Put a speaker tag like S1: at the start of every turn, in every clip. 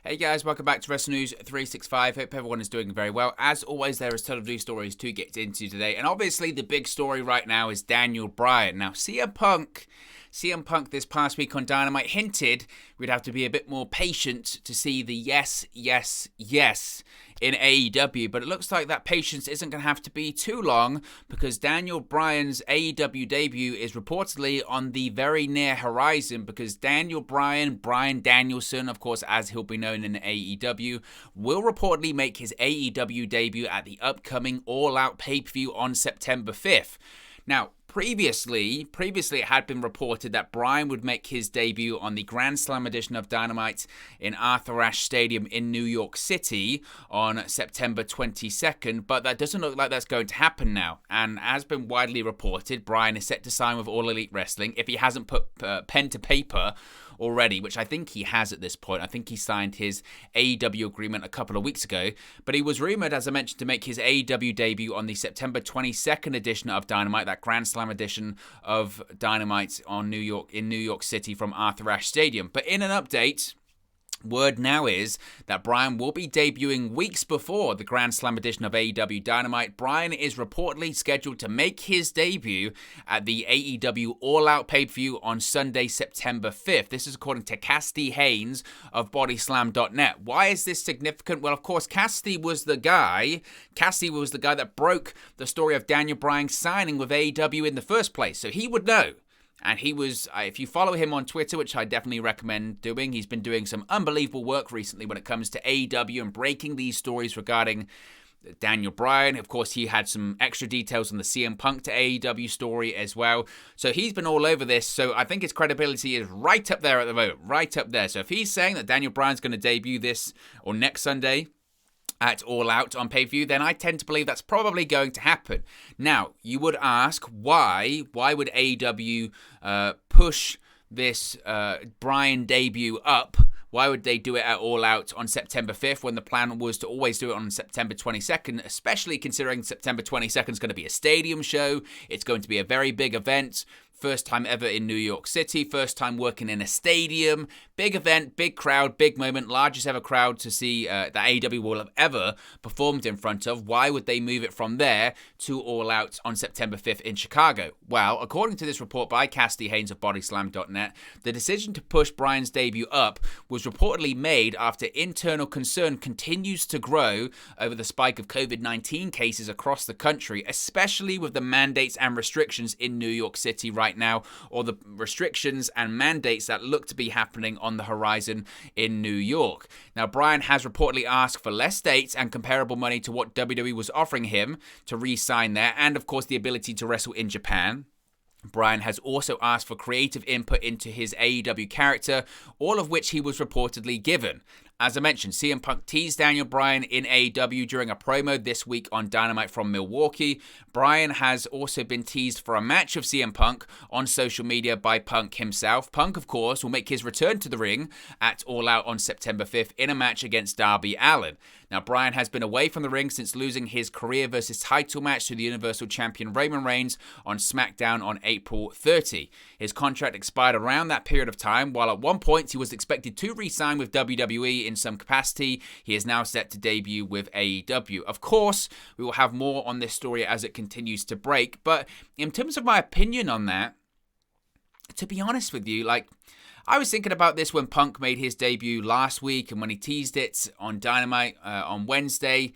S1: Hey guys, welcome back to Wrestling News 365. Hope everyone is doing very well. As always, there is a ton of news stories to get into today. And obviously, the big story right now is Daniel Bryan. Now, CM Punk this past week on Dynamite hinted we'd have to be a bit more patient to see the yes in AEW, but it looks like that patience isn't going to have to be too long because Daniel Bryan's AEW debut is reportedly on the very near horizon because Daniel Bryan, Bryan Danielson, of course, as he'll be known in AEW, will reportedly make his AEW debut at the upcoming All Out pay-per-view on September 5th. Now, Previously, it had been reported that Bryan would make his debut on the Grand Slam edition of Dynamite in Arthur Ashe Stadium in New York City on September 22nd, but that doesn't look like that's going to happen now. And as been widely reported, Bryan is set to sign with All Elite Wrestling if he hasn't put pen to paper already, which I think he has at this point. I think he signed his AEW agreement a couple of weeks ago, but he was rumored, as I mentioned, to make his AEW debut on the September 22nd edition of Dynamite, that Grand Slam edition of Dynamite in New York City from Arthur Ashe Stadium. But in an update, word now is that Bryan will be debuting weeks before the Grand Slam edition of AEW Dynamite. Bryan is reportedly scheduled to make his debut at the AEW All Out pay-per-view on Sunday, September 5th. This is according to Cassidy Haynes of Bodyslam.net. Why is this significant? Well, of course, Cassidy was the guy that broke the story of Daniel Bryan signing with AEW in the first place, so he would know. And he was, if you follow him on Twitter, which I definitely recommend doing, he's been doing some unbelievable work recently when it comes to AEW and breaking these stories regarding Daniel Bryan. Of course, he had some extra details on the CM Punk to AEW story as well. So he's been all over this. So I think his credibility is right up there at the moment, right up there. So if he's saying that Daniel Bryan's going to debut this or next Sunday at All Out on pay-per-view, then I tend to believe that's probably going to happen. Now, you would ask, why would AEW push this Bryan debut up? Why would they do it at All Out on September 5th when the plan was to always do it on September 22nd, especially considering September 22nd is going to be a stadium show. It's going to be a very big event. First time ever in New York City, first time working in a stadium, big event, big crowd, big moment, largest ever crowd to see that AEW will have ever performed in front of. Why would they move it from there to All Out on September 5th in Chicago? Well, according to this report by Cassidy Haynes of Bodyslam.net, the decision to push Bryan's debut up was reportedly made after internal concern continues to grow over the spike of COVID-19 cases across the country, especially with the mandates and restrictions in New York City right now, or the restrictions and mandates that look to be happening on the horizon in New York. Now, Bryan has reportedly asked for less dates and comparable money to what WWE was offering him to re-sign there, and of course the ability to wrestle in Japan. Bryan has also asked for creative input into his AEW character, all of which he was reportedly given. As I mentioned, CM Punk teased Daniel Bryan in AEW during a promo this week on Dynamite from Milwaukee. Bryan has also been teased for a match of CM Punk on social media by Punk himself. Punk, of course, will make his return to the ring at All Out on September 5th in a match against Darby Allin. Now, Bryan has been away from the ring since losing his career versus title match to the Universal Champion Roman Reigns on SmackDown on April 30. His contract expired around that period of time, while at one point he was expected to re-sign with WWE in some capacity. He is now set to debut with AEW. Of course, we will have more on this story as it continues to break, but in terms of my opinion on that, to be honest with you, I was thinking about this when Punk made his debut last week and when he teased it on Dynamite on Wednesday.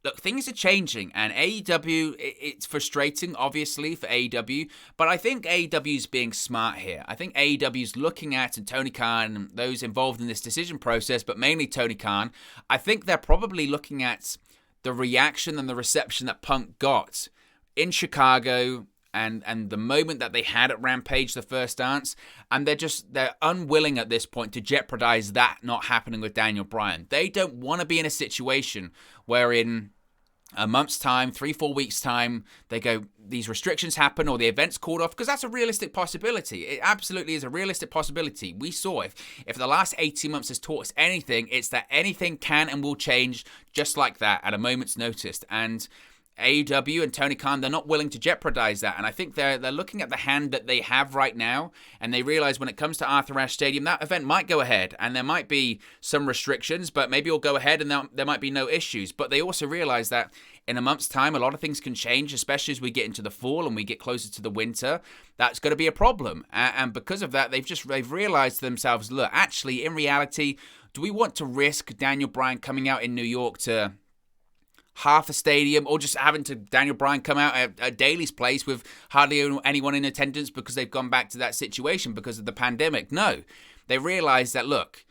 S1: Look, things are changing, and AEW, it's frustrating, obviously, for AEW, but I think AEW is being smart here. I think AEW is looking at, and Tony Khan and those involved in this decision process, but mainly Tony Khan, I think they're probably looking at the reaction and the reception that Punk got in Chicago and the moment that they had at Rampage, the first dance, and they're unwilling at this point to jeopardize that not happening with Daniel Bryan. They don't want to be in a situation where in a month's time, 3-4 weeks' time, they go, these restrictions happen or the event's called off, because that's a realistic possibility. It absolutely is a realistic possibility. We saw if the last 18 months has taught us anything, it's that anything can and will change just like that at a moment's notice. And AEW and Tony Khan, they're not willing to jeopardize that. And I think they're looking at the hand that they have right now, and they realize when it comes to Arthur Ashe Stadium, that event might go ahead, and there might be some restrictions, but maybe it'll go ahead and there might be no issues. But they also realize that in a month's time, a lot of things can change, especially as we get into the fall and we get closer to the winter. That's going to be a problem. And because of that, they've realized to themselves, look, actually, in reality, do we want to risk Daniel Bryan coming out in New York to half a stadium, or just having to Daniel Bryan come out at Daly's place with hardly anyone in attendance because they've gone back to that situation because of the pandemic? No. They realize that, look,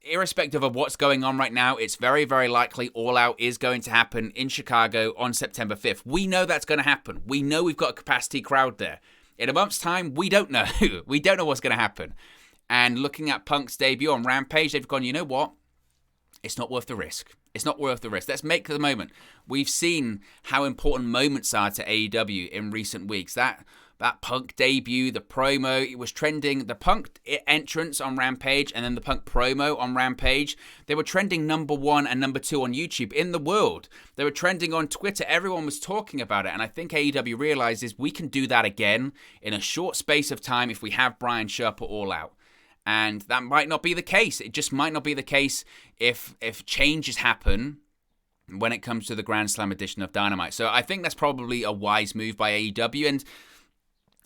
S1: irrespective of what's going on right now, it's very, very likely All Out is going to happen in Chicago on September 5th. We know that's going to happen. We know we've got a capacity crowd there. In a month's time, we don't know. We don't know what's going to happen. And looking at Punk's debut on Rampage, they've gone, you know what? It's not worth the risk. It's not worth the risk. Let's make the moment. We've seen how important moments are to AEW in recent weeks. That Punk debut, the promo, it was trending. The Punk entrance on Rampage and then the Punk promo on Rampage, they were trending number 1 and number 2 on YouTube in the world. They were trending on Twitter. Everyone was talking about it. And I think AEW realizes we can do that again in a short space of time if we have Bryan show up at All Out. And that might not be the case. It just might not be the case if changes happen when it comes to the Grand Slam edition of Dynamite. So I think that's probably a wise move by AEW. And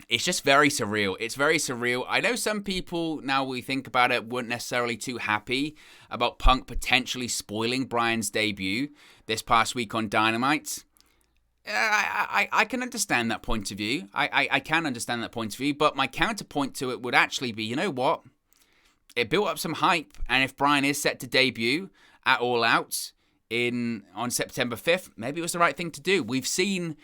S1: it's just very surreal. It's very surreal. I know some people, now we think about it, weren't necessarily too happy about Punk potentially spoiling Bryan's debut this past week on Dynamite. I can understand that point of view. I can understand that point of view. But my counterpoint to it would actually be, you know what? It built up some hype, and if Bryan is set to debut at All Out on September 5th, maybe it was the right thing to do. We've seen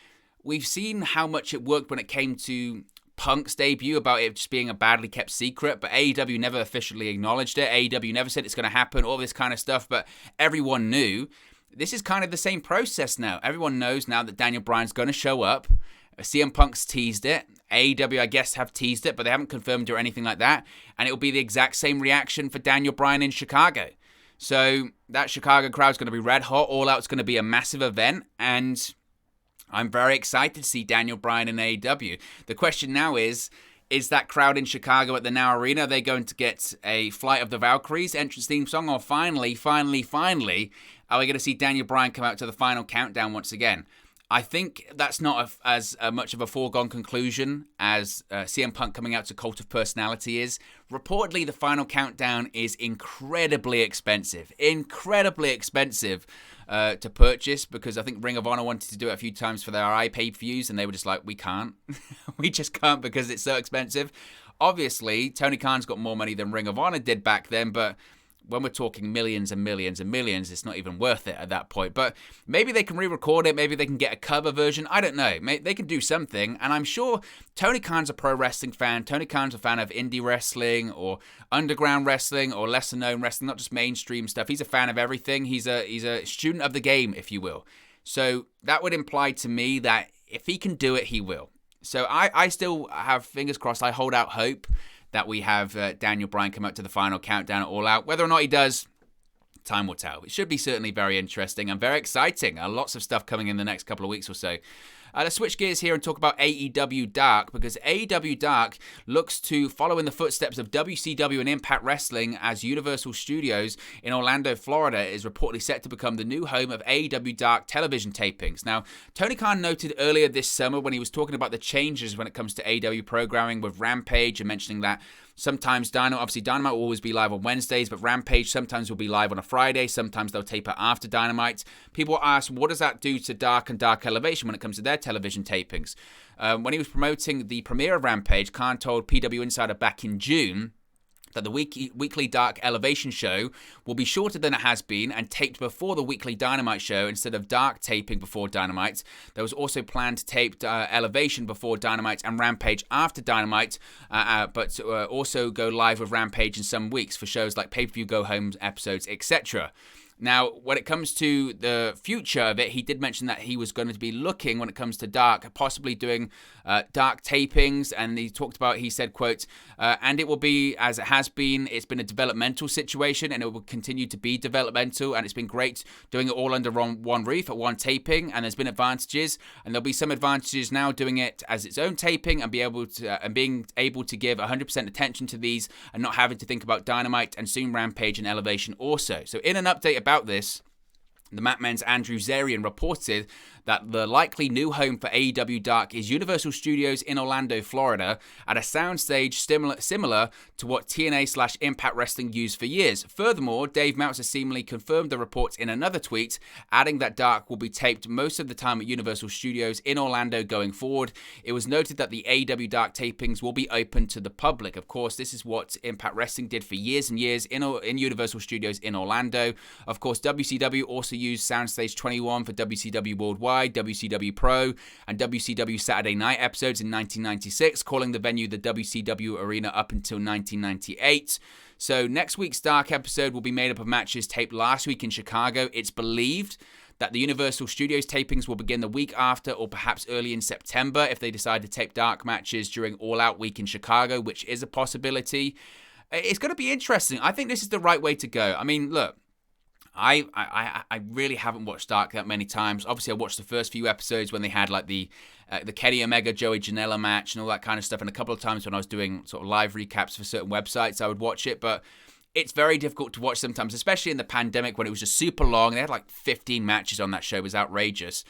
S1: how much it worked when it came to Punk's debut, about it just being a badly kept secret, but AEW never officially acknowledged it. AEW never said it's going to happen, all this kind of stuff, but everyone knew. This is kind of the same process now. Everyone knows now that Daniel Bryan's going to show up. CM Punk's teased it. AEW, I guess, have teased it, but they haven't confirmed it or anything like that. And it will be the exact same reaction for Daniel Bryan in Chicago. So that Chicago crowd's going to be red hot. All Out's going to be a massive event. And I'm very excited to see Daniel Bryan in AEW. The question now is that crowd in Chicago at the Now Arena, are they going to get a Flight of the Valkyries entrance theme song? Or finally, are we going to see Daniel Bryan come out to the final countdown once again? I think that's not as much of a foregone conclusion as CM Punk coming out to Cult of Personality is. Reportedly, the final countdown is incredibly expensive to purchase, because I think Ring of Honor wanted to do it a few times for their pay-per-views, and they were just like, we can't. We just can't because it's so expensive. Obviously, Tony Khan's got more money than Ring of Honor did back then, but when we're talking millions and millions and millions, it's not even worth it at that point. But maybe they can re-record it. Maybe they can get a cover version. I don't know. They can do something. And I'm sure Tony Khan's a pro wrestling fan. Tony Khan's a fan of indie wrestling or underground wrestling or lesser-known wrestling, not just mainstream stuff. He's a fan of everything. He's a student of the game, if you will. So that would imply to me that if he can do it, he will. So I still have fingers crossed. I hold out hope that we have Daniel Bryan come out to the final countdown at All Out. Whether or not he does, time will tell. It should be certainly very interesting and very exciting. Lots of stuff coming in the next couple of weeks or so. Let's switch gears here and talk about AEW Dark, because AEW Dark looks to follow in the footsteps of WCW and Impact Wrestling, as Universal Studios in Orlando, Florida is reportedly set to become the new home of AEW Dark television tapings. Now, Tony Khan noted earlier this summer when he was talking about the changes when it comes to AEW programming with Rampage and mentioning that sometimes Dynamite will always be live on Wednesdays, but Rampage sometimes will be live on a Friday. Sometimes they'll tape it after Dynamite. People ask, what does that do to Dark and Dark Elevation when it comes to their television tapings? When he was promoting the premiere of Rampage, Khan told PW Insider back in June that the weekly Dark Elevation show will be shorter than it has been and taped before the weekly Dynamite show instead of Dark taping before Dynamite. There was also planned to tape Elevation before Dynamite and Rampage after Dynamite, but also go live with Rampage in some weeks for shows like pay-per-view go-home episodes, etc. Now, when it comes to the future of it, he did mention that he was going to be looking, when it comes to Dark, possibly doing Dark tapings, and he said, quote, and it will be as it has been. It's been a developmental situation, and it will continue to be developmental, and it's been great doing it all under one roof at one taping, and there's been advantages, and there'll be some advantages now doing it as its own taping and being able to give 100% attention to these and not having to think about Dynamite and soon Rampage and Elevation also. So in an update about this, the Matmen's Andrew Zarian reported that the likely new home for AEW Dark is Universal Studios in Orlando, Florida, at a soundstage similar to what TNA/Impact Wrestling used for years. Furthermore, Dave Meltzer seemingly confirmed the reports in another tweet, adding that Dark will be taped most of the time at Universal Studios in Orlando going forward. It was noted that the AEW Dark tapings will be open to the public. Of course, this is what Impact Wrestling did for years and years in Universal Studios in Orlando. Of course, WCW also used Soundstage 21 for WCW Worldwide, WCW Pro, and WCW Saturday Night episodes in 1996, calling the venue the WCW Arena up until 1998. So next week's Dark episode will be made up of matches taped last week in Chicago. It's believed that the Universal Studios tapings will begin the week after, or perhaps early in September if they decide to tape Dark matches during All Out week in Chicago, which is a possibility. It's going to be interesting. I think this is the right way to go. I mean, look, I really haven't watched Dark that many times. Obviously, I watched the first few episodes when they had like the Kenny Omega, Joey Janela match and all that kind of stuff. And a couple of times when I was doing sort of live recaps for certain websites, I would watch it. But it's very difficult to watch sometimes, especially in the pandemic when it was just super long. They had like 15 matches on that show. It was outrageous.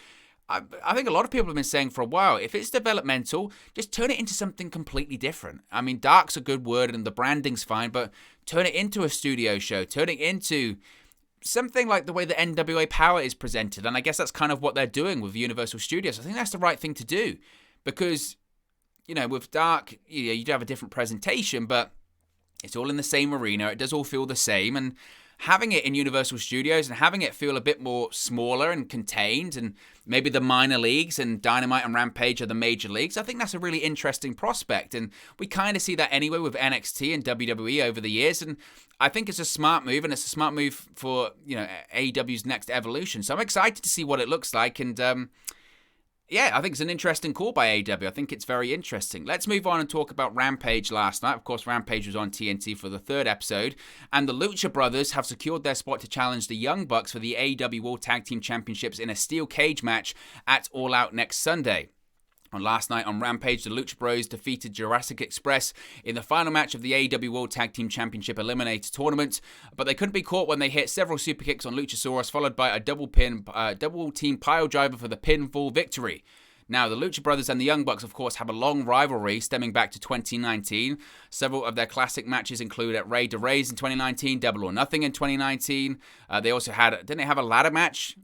S1: I think a lot of people have been saying for a while, if it's developmental, just turn it into something completely different. I mean, Dark's a good word and the branding's fine, but turn it into a studio show. Turn it into something like the way the NWA Power is presented. And I guess that's kind of what they're doing with Universal Studios. I think that's the right thing to do because, you know, with Dark, you do have a different presentation, but it's all in the same arena. It does all feel the same. And having it in Universal Studios and having it feel a bit more smaller and contained, and maybe the minor leagues and Dynamite and Rampage are the major leagues, I think that's a really interesting prospect. And we kind of see that anyway with NXT and WWE over the years. And I think it's a smart move, and it's a smart move for, AEW's next evolution. So I'm excited to see what it looks like. And yeah, I think it's an interesting call by AEW. I think it's very interesting. Let's move on and talk about Rampage last night. Of course, Rampage was on TNT for the third episode, and the Lucha Brothers have secured their spot to challenge the Young Bucks for the AEW World Tag Team Championships in a steel cage match at All Out next Sunday. On last night on Rampage, the Lucha Bros defeated Jurassic Express in the final match of the AEW World Tag Team Championship Eliminator tournament, but they couldn't be caught when they hit several super kicks on Luchasaurus, followed by a double team pile driver for the pinfall victory. Now, the Lucha Brothers and the Young Bucks, of course, have a long rivalry stemming back to 2019. Several of their classic matches include at Rey de Reyes in 2019, Double or Nothing in 2019. They also didn't they have a ladder match?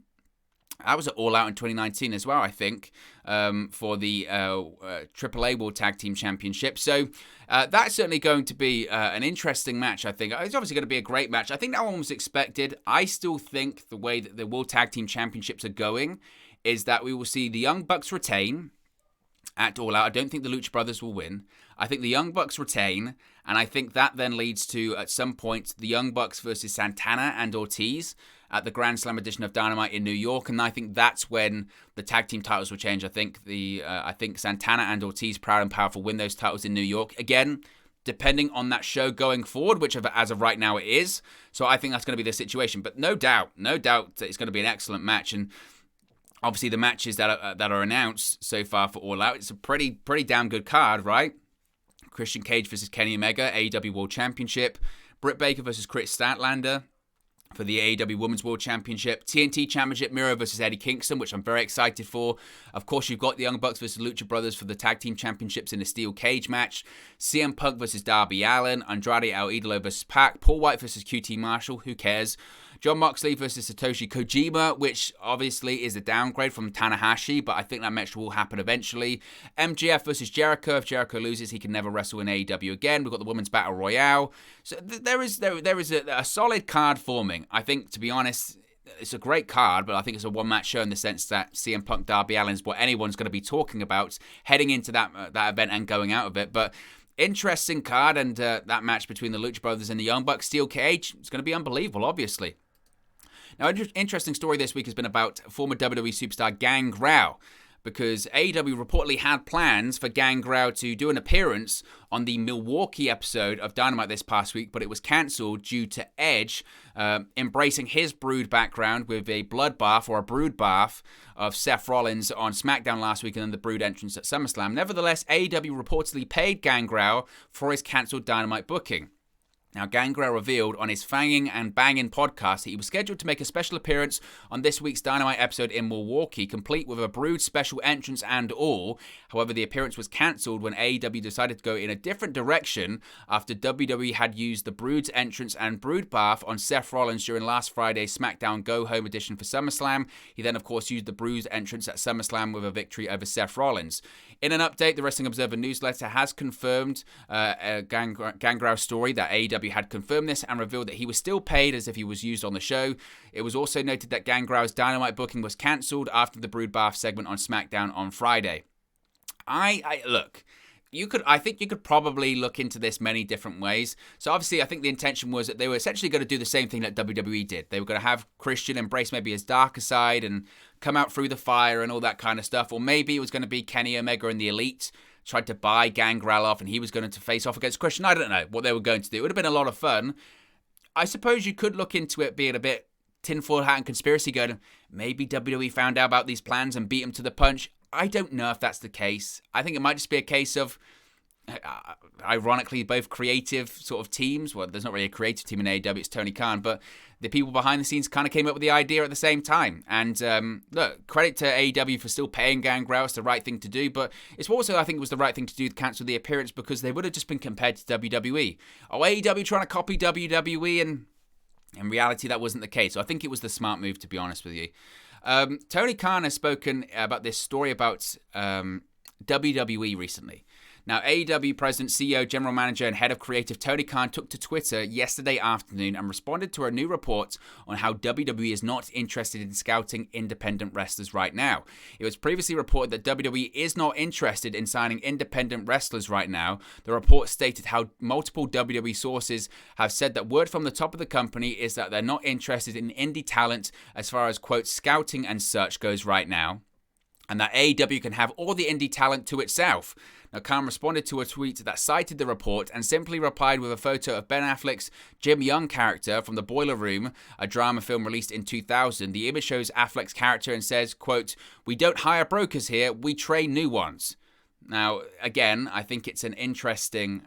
S1: That was at All Out in 2019 as well, I think, for the AAA World Tag Team Championship. So that's certainly going to be an interesting match, I think. It's obviously going to be a great match. I think that one was expected. I still think the way that the World Tag Team Championships are going is that we will see the Young Bucks retain at All Out. I don't think the Lucha Brothers will win. I think the Young Bucks retain, and I think that then leads to, at some point, the Young Bucks versus Santana and Ortiz at the Grand Slam edition of Dynamite in New York, and I think that's when the tag team titles will change. I think Santana and Ortiz, Proud and Powerful, win those titles in New York. Again, depending on that show going forward, which as of right now it is. So I think that's going to be the situation. But no doubt that it's going to be an excellent match. And obviously the matches that are announced so far for All Out, it's a pretty damn good card, right? Christian Cage versus Kenny Omega, AEW World Championship. Britt Baker versus Chris Statlander for the AEW Women's World Championship. TNT Championship, Miro versus Eddie Kingston, which I'm very excited for. Of course, you've got the Young Bucks versus Lucha Brothers for the Tag Team Championships in a steel cage match. CM Punk versus Darby Allin. Andrade El Idolo versus Pac. Paul White versus QT Marshall. Who cares? John Moxley versus Satoshi Kojima, which obviously is a downgrade from Tanahashi, but I think that match will happen eventually. MJF versus Jericho. If Jericho loses, he can never wrestle in AEW again. We've got the Women's Battle Royale. So there is a solid card forming. I think, to be honest, it's a great card, but I think it's a one-match show in the sense that CM Punk, Darby Allin is what anyone's going to be talking about heading into that event and going out of it. But interesting card, and that match between the Lucha Brothers and the Young Bucks, steel cage, it's going to be unbelievable, obviously. Now, an interesting story this week has been about former WWE superstar Gangrel, because AEW reportedly had plans for Gangrel to do an appearance on the Milwaukee episode of Dynamite this past week, but it was cancelled due to Edge embracing his Brood background with a bloodbath or a brood bath of Seth Rollins on SmackDown last week and then the Brood entrance at SummerSlam. Nevertheless, AEW reportedly paid Gangrel for his cancelled Dynamite booking. Now, Gangrel revealed on his Fanging and Banging podcast that he was scheduled to make a special appearance on this week's Dynamite episode in Milwaukee, complete with a Brood special entrance and all. However, the appearance was cancelled when AEW decided to go in a different direction after WWE had used the Brood's entrance and Brood bath on Seth Rollins during last Friday's SmackDown Go Home edition for SummerSlam. He then, of course, used the Brood's entrance at SummerSlam with a victory over Seth Rollins. In an update, the Wrestling Observer newsletter has confirmed Gangrel's story that AEW had confirmed this and revealed that he was still paid as if he was used on the show. It was also noted that Gangrel's Dynamite booking was cancelled after the Brood Bath segment on SmackDown on Friday. I think you could probably look into this many different ways. So obviously, I think the intention was that they were essentially going to do the same thing that WWE did. They were going to have Christian embrace maybe his darker side and come out through the fire and all that kind of stuff. Or maybe it was going to be Kenny Omega and the Elite tried to buy Gangrel off and he was going to face off against Christian. I don't know what they were going to do. It would have been a lot of fun. I suppose you could look into it being a bit tinfoil hat and conspiracy going, maybe WWE found out about these plans and beat him to the punch. I don't know if that's the case. I think it might just be a case of, ironically, both creative sort of teams. Well, there's not really a creative team in AEW, it's Tony Khan, but the people behind the scenes kind of came up with the idea at the same time. And look, credit to AEW for still paying Gangrel. It's the right thing to do, but it's also, I think, was the right thing to do to cancel the appearance because they would have just been compared to WWE. Oh, AEW trying to copy WWE, and in reality, that wasn't the case. So I think it was the smart move, to be honest with you. Tony Khan has spoken about this story about WWE recently. Now, AEW President, CEO, General Manager, and Head of Creative Tony Khan took to Twitter yesterday afternoon and responded to a new report on how WWE is not interested in scouting independent wrestlers right now. It was previously reported that WWE is not interested in signing independent wrestlers right now. The report stated how multiple WWE sources have said that word from the top of the company is that they're not interested in indie talent as far as, quote, scouting and such goes right now, and that AEW can have all the indie talent to itself. Now, Khan responded to a tweet that cited the report and simply replied with a photo of Ben Affleck's Jim Young character from The Boiler Room, a drama film released in 2000. The image shows Affleck's character and says, quote, "We don't hire brokers here, we train new ones." Now, again, I think it's an interesting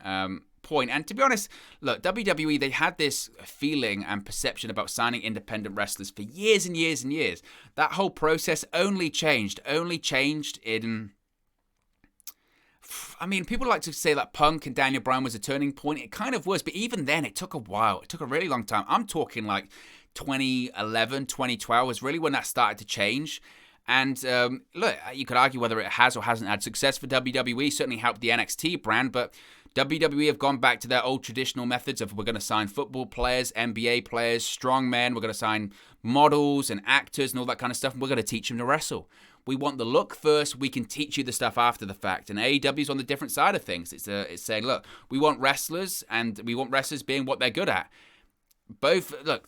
S1: point. And to be honest, look, WWE, they had this feeling and perception about signing independent wrestlers for years and years and years. That whole process only changed in... I mean, people like to say that Punk and Daniel Bryan was a turning point. It kind of was, but even then, it took a while. It took a really long time. I'm talking like 2011, 2012 was really when that started to change. And look, you could argue whether it has or hasn't had success for WWE. Certainly helped the NXT brand, but WWE have gone back to their old traditional methods of we're going to sign football players, NBA players, strongmen. We're going to sign models and actors and all that kind of stuff. And we're going to teach them to wrestle. We want the look first. We can teach you the stuff after the fact. And AEW's on the different side of things. It's saying, look, we want wrestlers, and we want wrestlers being what they're good at. Both, look,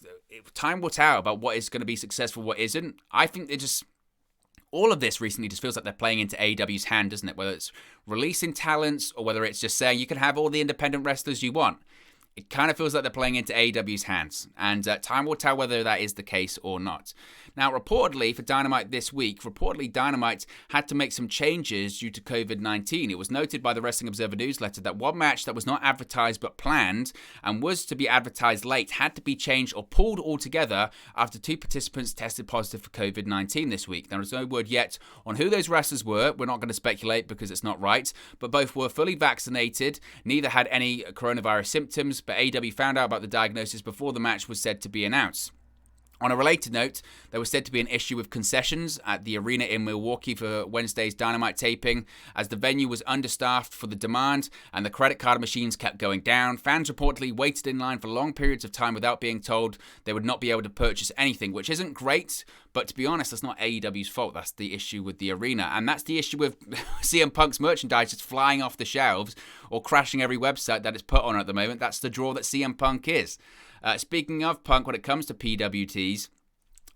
S1: time will tell about what is going to be successful, what isn't. I think all of this recently just feels like they're playing into AEW's hand, doesn't it? Whether it's releasing talents or whether it's just saying you can have all the independent wrestlers you want. It kind of feels like they're playing into AEW's hands, and time will tell whether that is the case or not. Now, reportedly, for Dynamite this week, Dynamite had to make some changes due to COVID-19. It was noted by the Wrestling Observer newsletter that one match that was not advertised but planned and was to be advertised late had to be changed or pulled altogether after 2 participants tested positive for COVID-19 this week. There is no word yet on who those wrestlers were. We're not going to speculate because it's not right, but both were fully vaccinated. Neither had any coronavirus symptoms, but AEW found out about the diagnosis before the match was said to be announced. On a related note, there was said to be an issue with concessions at the arena in Milwaukee for Wednesday's Dynamite taping, as the venue was understaffed for the demand and the credit card machines kept going down. Fans reportedly waited in line for long periods of time without being told they would not be able to purchase anything, which isn't great, but to be honest, that's not AEW's fault. That's the issue with the arena, and that's the issue with CM Punk's merchandise just flying off the shelves or crashing every website that it's put on at the moment. That's the draw that CM Punk is. Speaking of Punk, when it comes to PWTs,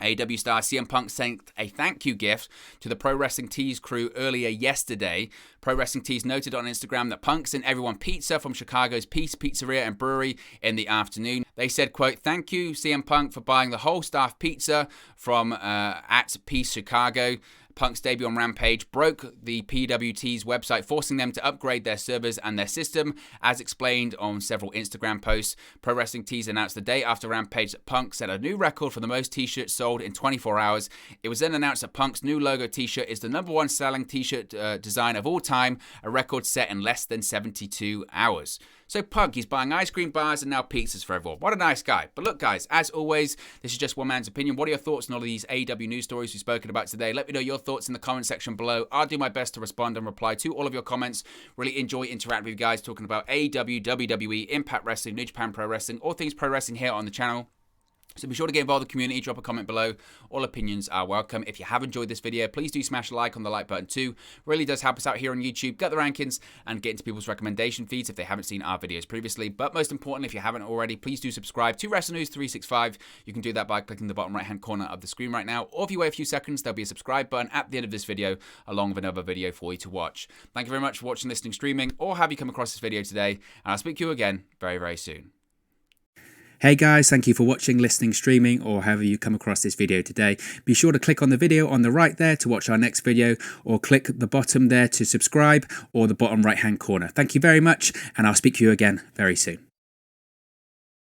S1: AEW star CM Punk sent a thank you gift to the Pro Wrestling Tees crew earlier yesterday. Pro Wrestling Tees noted on Instagram that Punk sent everyone pizza from Chicago's Peace Pizzeria and Brewery in the afternoon. They said, quote, "Thank you, CM Punk, for buying the whole staff pizza from at Peace Chicago." Punk's debut on Rampage broke the PWT's website, forcing them to upgrade their servers and their system, as explained on several Instagram posts. Pro Wrestling Tees announced the day after Rampage that Punk set a new record for the most t-shirts sold in 24 hours. It was then announced that Punk's new logo t-shirt is the #1 selling t-shirt design of all time, a record set in less than 72 hours. So Punk, he's buying ice cream bars and now pizzas for everyone. What a nice guy. But look, guys, as always, this is just one man's opinion. What are your thoughts on all of these AEW news stories we've spoken about today? Let me know your thoughts in the comment section below. I'll do my best to respond and reply to all of your comments. Really enjoy interacting with you guys, talking about AEW, WWE, Impact Wrestling, New Japan Pro Wrestling, all things pro wrestling here on the channel. So be sure to get involved in the community, drop a comment below. All opinions are welcome. If you have enjoyed this video, please do smash a like on the like button too. Really does help us out here on YouTube, get the rankings, and get into people's recommendation feeds if they haven't seen our videos previously. But most importantly, if you haven't already, please do subscribe to Wrestle News 365. You can do that by clicking the bottom right-hand corner of the screen right now. Or if you wait a few seconds, there'll be a subscribe button at the end of this video, along with another video for you to watch. Thank you very much for watching, listening, streaming, or have you come across this video today. And I'll speak to you again very, very soon.
S2: Hey guys, thank you for watching, listening, streaming, or however you come across this video today. Be sure to click on the video on the right there to watch our next video, or click the bottom there to subscribe, or the bottom right hand corner. Thank you very much, and I'll speak to you again very soon.